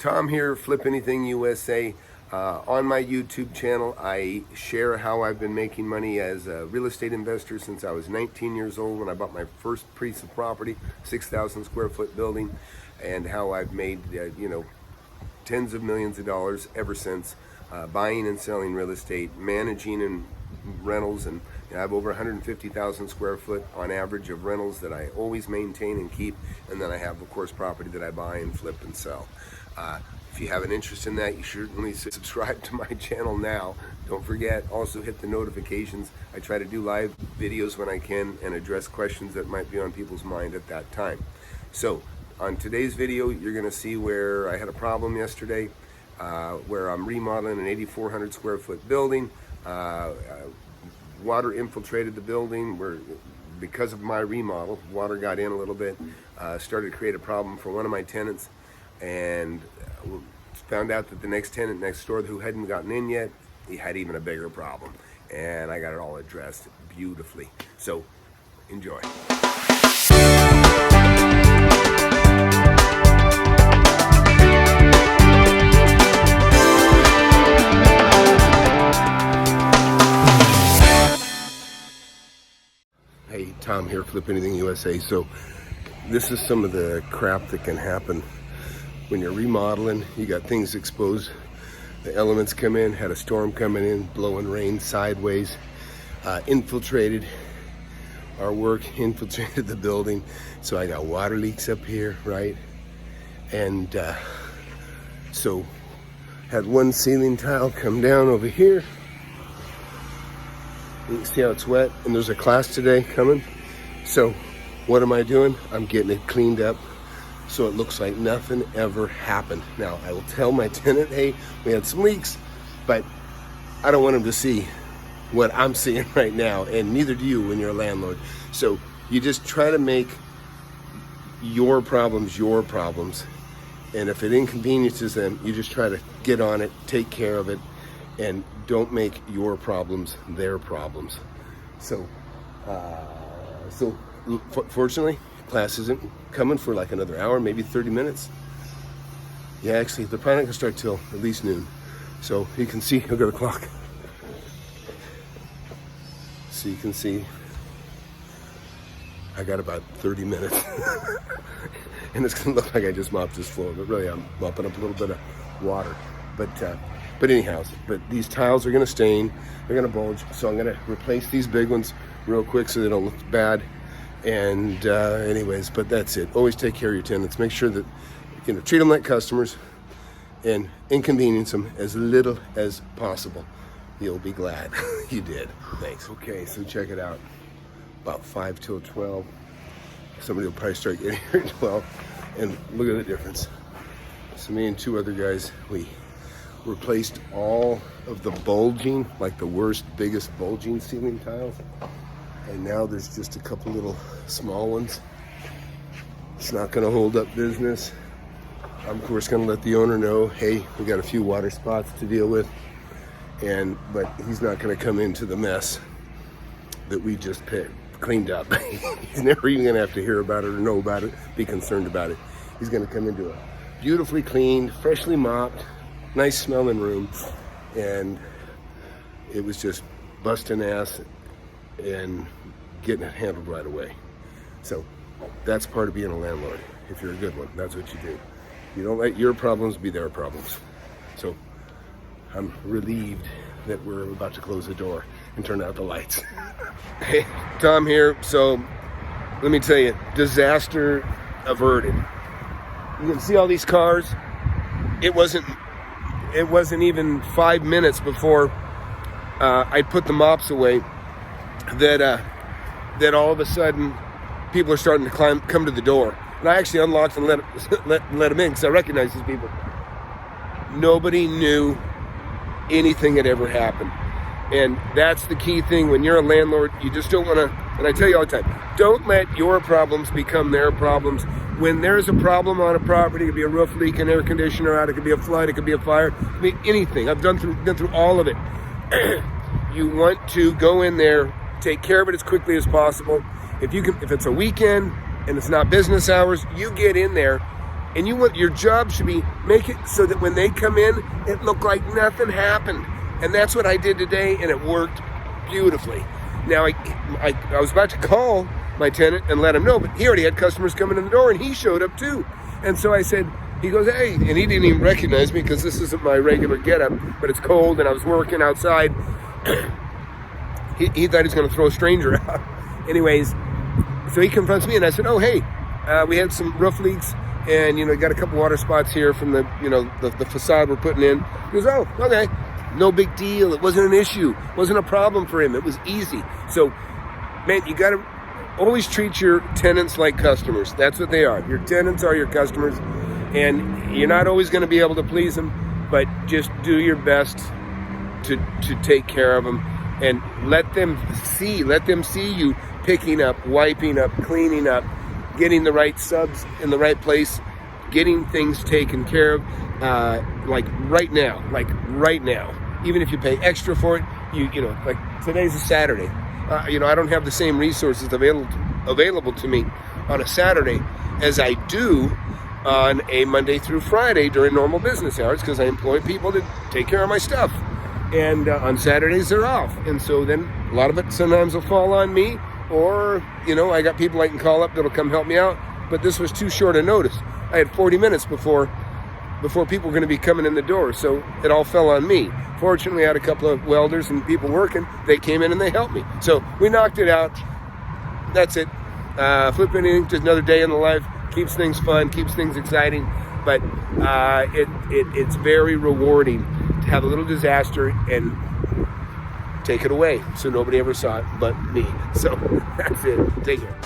Tom here, FlipAnything USA. On my YouTube channel, I share how I've been making money as a real estate investor since I was 19 years old when I bought my first piece of property, 6,000 square foot building, and how I've made, tens of millions of dollars ever since, buying and selling real estate, managing and rentals, and I have over 150,000 square foot on average of rentals that I always maintain and keep, and then I have, of course, property that I buy and flip and sell. If you have an interest in that, you should certainly subscribe to my channel now. Don't forget, also hit the notifications. I try to do live videos when I can and address questions that might be on people's mind at that time. So, on today's video, you're going to see where I had a problem yesterday, where I'm remodeling an 8,400 square foot building. Water infiltrated the building where, because of my remodel, water got in a little bit, started to create a problem for one of my tenants, and found out that the next tenant next door who hadn't gotten in yet, he had even a bigger problem, and I got it all addressed beautifully. So enjoy. Hey, Tom here, FlipAnything USA. So this is some of the crap that can happen when you're remodeling. You got things exposed, the elements come in, had a storm coming in, blowing rain sideways, infiltrated our work, infiltrated the building. So I got water leaks up here, right? And so had one ceiling tile come down over here. You can see how it's wet, and there's a class today coming. So what am I doing? I'm getting it cleaned up so it looks like nothing ever happened. Now, I will tell my tenant, hey, we had some leaks, but I don't want him to see what I'm seeing right now, and neither do you when you're a landlord. So you just try to make your problems, and if it inconveniences them, you just try to get on it, take care of it, and don't make your problems their problems. So, fortunately, class isn't coming for like another hour, maybe 30 minutes. Yeah, actually, they're probably not gonna start till at least noon. So you can see, I've got a clock. So you can see, I got about 30 minutes. And it's gonna look like I just mopped this floor, but really I'm mopping up a little bit of water. But anyhow, these tiles are gonna stain, they're gonna bulge, so I'm gonna replace these big ones real quick so they don't look bad. And anyways, but that's it. Always take care of your tenants. Make sure that, treat them like customers and inconvenience them as little as possible. You'll be glad you did. Thanks. Okay, so check it out. About 5 till 12. Somebody will probably start getting here at 12. And look at the difference. So me and two other guys, we replaced all of the bulging, like the worst, biggest bulging ceiling tiles. And now there's just a couple little small ones. It's not gonna hold up business. I'm of course gonna let the owner know, hey, we got a few water spots to deal with, but he's not gonna come into the mess that we just cleaned up. He's never even gonna have to hear about it or know about it, be concerned about it. He's gonna come into a beautifully cleaned, freshly mopped, nice smelling room, and it was just busting ass and getting it handled right away. So that's part of being a landlord. If you're a good one, that's what you do. You don't let your problems be their problems. So I'm relieved that we're about to close the door and turn out the lights. Hey, Tom here. So let me tell you, disaster averted. You can see all these cars. It wasn't even 5 minutes before I put the mops away that all of a sudden people are starting to come to the door. And I actually unlocked and let them in because I recognize these people. Nobody knew anything had ever happened. And that's the key thing when you're a landlord. You just don't want to, and I tell you all the time, don't let your problems become their problems. When there's a problem on a property, it could be a roof leak, an air conditioner out, it could be a flood, it could be a fire, it could be anything. I've done through all of it. You want to go in there, take care of it as quickly as possible. If it's a weekend and it's not business hours, you get in there And your job should be make it so that when they come in, it looked like nothing happened. And that's what I did today, and it worked beautifully. Now, I was about to call my tenant and let him know, but he already had customers coming in the door, and he showed up too. And so I said, he goes, hey, and he didn't even recognize me because this isn't my regular getup, but it's cold and I was working outside. he thought he was going to throw a stranger out. Anyways, so he confronts me, and I said, oh, hey, we had some roof leaks, and, got a couple water spots here from the, the facade we're putting in. He goes, oh, okay, no big deal. It wasn't an issue. It wasn't a problem for him. It was easy. So, man, you got to always treat your tenants like customers. That's what they are. Your tenants are your customers, and you're not always going to be able to please them, but just do your best to take care of them, and let them see you picking up, wiping up, cleaning up, getting the right subs in the right place, getting things taken care of, like right now. Even if you pay extra for it, like today's a Saturday. I don't have the same resources available to me on a Saturday as I do on a Monday through Friday during normal business hours, because I employ people to take care of my stuff. And on Saturdays they're off, and so then a lot of it sometimes will fall on me, or I got people I can call up that'll come help me out. But this was too short a notice. I had 40 minutes before people were going to be coming in the door, so it all fell on me. Fortunately, I had a couple of welders and people working. They came in and they helped me, so we knocked it out. That's it. FlipAnything, just another day in the life. Keeps things fun, keeps things exciting, but it's very rewarding to have a little disaster and take it away so nobody ever saw it but me. So that's it. Take care.